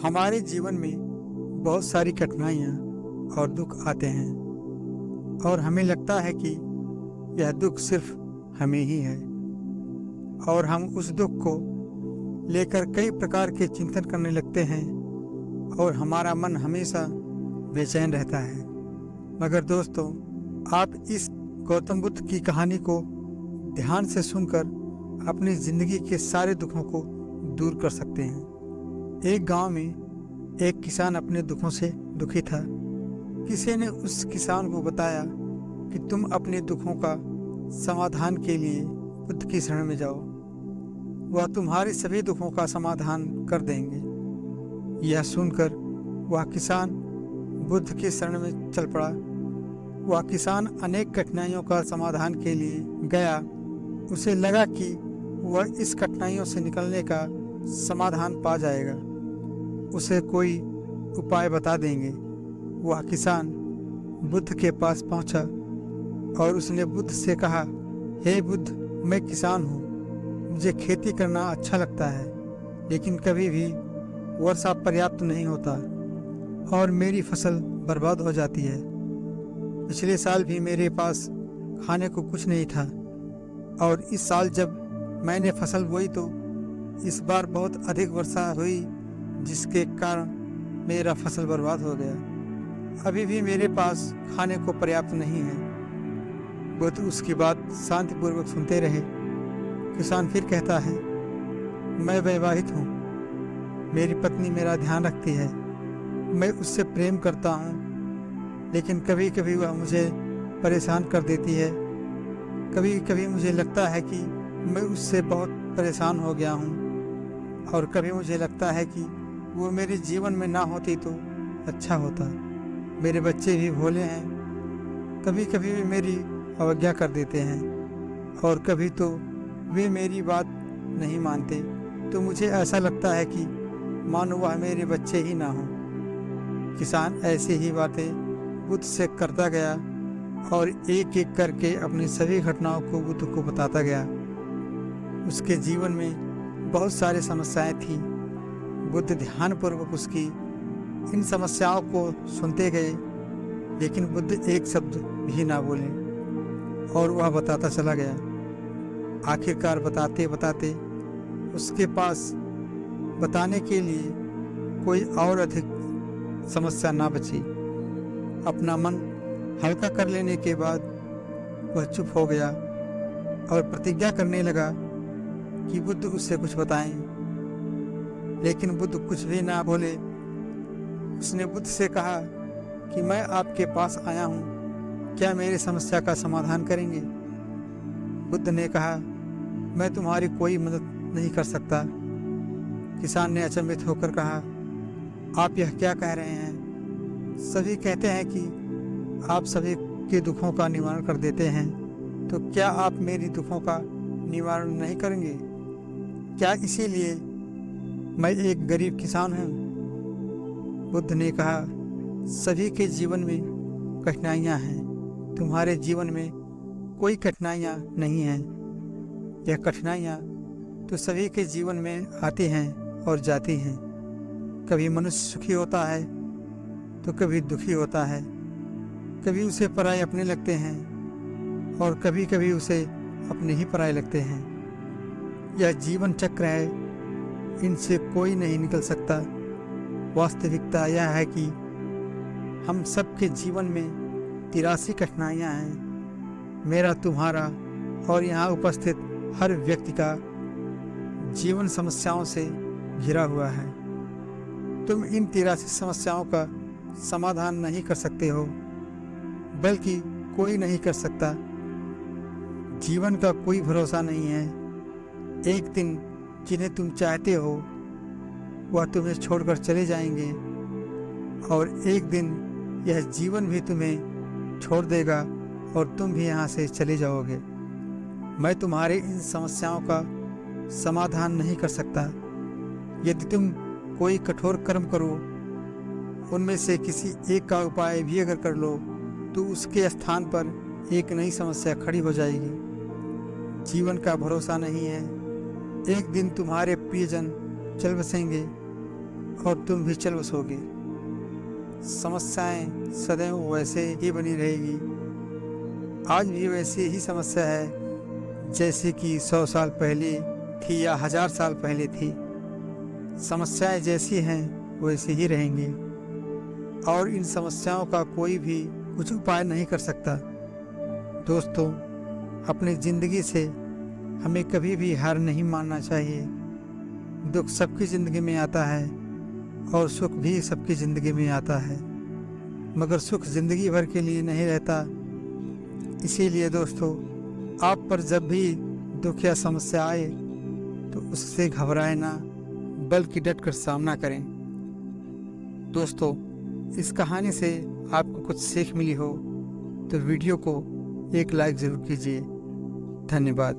हमारे जीवन में बहुत सारी कठिनाइयाँ और दुख आते हैं और हमें लगता है कि यह दुख सिर्फ हमें ही है और हम उस दुख को लेकर कई प्रकार के चिंतन करने लगते हैं और हमारा मन हमेशा बेचैन रहता है। मगर दोस्तों, आप इस गौतम बुद्ध की कहानी को ध्यान से सुनकर अपनी जिंदगी के सारे दुखों को दूर कर सकते हैं। एक गांव में एक किसान अपने दुखों से दुखी था। किसी ने उस किसान को बताया कि तुम अपने दुखों का समाधान के लिए बुद्ध की शरण में जाओ, वह तुम्हारे सभी दुखों का समाधान कर देंगे। यह सुनकर वह किसान बुद्ध की शरण में चल पड़ा। वह किसान अनेक कठिनाइयों का समाधान के लिए गया। उसे लगा कि वह इस कठिनाइयों से निकलने का समाधान पा जाएगा, उसे कोई उपाय बता देंगे। वह किसान बुद्ध के पास पहुंचा और उसने बुद्ध से कहा, हे बुद्ध, मैं किसान हूँ, मुझे खेती करना अच्छा लगता है, लेकिन कभी भी वर्षा पर्याप्त नहीं होता और मेरी फसल बर्बाद हो जाती है। पिछले साल भी मेरे पास खाने को कुछ नहीं था और इस साल जब मैंने फसल बोई तो इस बार बहुत अधिक वर्षा हुई, जिसके कारण मेरा फसल बर्बाद हो गया। अभी भी मेरे पास खाने को पर्याप्त नहीं है। बुद्ध उसकी बात शांतिपूर्वक सुनते रहे। किसान फिर कहता है, मैं वैवाहित हूँ, मेरी पत्नी मेरा ध्यान रखती है, मैं उससे प्रेम करता हूँ, लेकिन कभी कभी वह मुझे परेशान कर देती है। कभी कभी मुझे लगता है कि मैं उससे बहुत परेशान हो गया हूँ और कभी मुझे लगता है कि वो मेरे जीवन में ना होती तो अच्छा होता। मेरे बच्चे भी भोले हैं, कभी कभी वे मेरी अवज्ञा कर देते हैं और कभी तो वे मेरी बात नहीं मानते, तो मुझे ऐसा लगता है कि मानो वह मेरे बच्चे ही ना हों। किसान ऐसी ही बातें बुद्ध से करता गया और एक एक करके अपनी सभी घटनाओं को बुद्ध को बताता गया। उसके जीवन में बहुत सारी समस्याएं थी। बुद्ध ध्यानपूर्वक उसकी इन समस्याओं को सुनते गए, लेकिन बुद्ध एक शब्द भी ना बोले और वह बताता चला गया। आखिरकार बताते बताते उसके पास बताने के लिए कोई और अधिक समस्या ना बची। अपना मन हल्का कर लेने के बाद वह चुप हो गया और प्रतिज्ञा करने लगा कि बुद्ध उससे कुछ बताएं, लेकिन बुद्ध कुछ भी ना बोले। उसने बुद्ध से कहा कि मैं आपके पास आया हूँ, क्या मेरी समस्या का समाधान करेंगे? बुद्ध ने कहा, मैं तुम्हारी कोई मदद नहीं कर सकता। किसान ने अचंभित होकर कहा, आप यह क्या कह रहे हैं? सभी कहते हैं कि आप सभी के दुखों का निवारण कर देते हैं, तो क्या आप मेरी दुखों का निवारण नहीं करेंगे? क्या इसीलिए मैं एक गरीब किसान हूँ? बुद्ध ने कहा, सभी के जीवन में कठिनाइयाँ हैं, तुम्हारे जीवन में कोई कठिनाइयाँ नहीं हैं। यह कठिनाइयाँ तो सभी के जीवन में आती हैं और जाती हैं। कभी मनुष्य सुखी होता है तो कभी दुखी होता है, कभी उसे पराये अपने लगते हैं और कभी कभी उसे अपने ही पराये लगते हैं। यह जीवन चक्र है, इनसे कोई नहीं निकल सकता। वास्तविकता यह है कि हम सबके जीवन में 83 कठिनाइयाँ हैं। मेरा, तुम्हारा और यहाँ उपस्थित हर व्यक्ति का जीवन समस्याओं से घिरा हुआ है। तुम इन 83 समस्याओं का समाधान नहीं कर सकते हो, बल्कि कोई नहीं कर सकता। जीवन का कोई भरोसा नहीं है। एक दिन जिन्हें तुम चाहते हो वह तुम्हें छोड़कर चले जाएंगे और एक दिन यह जीवन भी तुम्हें छोड़ देगा और तुम भी यहाँ से चले जाओगे। मैं तुम्हारे इन समस्याओं का समाधान नहीं कर सकता। यदि तुम कोई कठोर कर्म करो, उनमें से किसी एक का उपाय भी अगर कर लो, तो उसके स्थान पर एक नई समस्या खड़ी हो जाएगी। जीवन का भरोसा नहीं है। एक दिन तुम्हारे प्रियजन चल बसेंगे और तुम भी चल बसोगे। समस्याएं सदैव वैसे ही बनी रहेगी। आज भी वैसी ही समस्या है जैसे कि 100 साल पहले थी या 1000 साल पहले थी। समस्याएं जैसी हैं वैसी ही रहेंगी और इन समस्याओं का कोई भी कुछ उपाय नहीं कर सकता। दोस्तों, अपनी ज़िंदगी से हमें कभी भी हार नहीं मानना चाहिए। दुख सबकी ज़िंदगी में आता है और सुख भी सबकी ज़िंदगी में आता है, मगर सुख ज़िंदगी भर के लिए नहीं रहता। इसीलिए दोस्तों, आप पर जब भी दुख या समस्या आए तो उससे घबराए ना, बल्कि डटकर सामना करें। दोस्तों, इस कहानी से आपको कुछ सीख मिली हो तो वीडियो को एक लाइक ज़रूर कीजिए। धन्यवाद।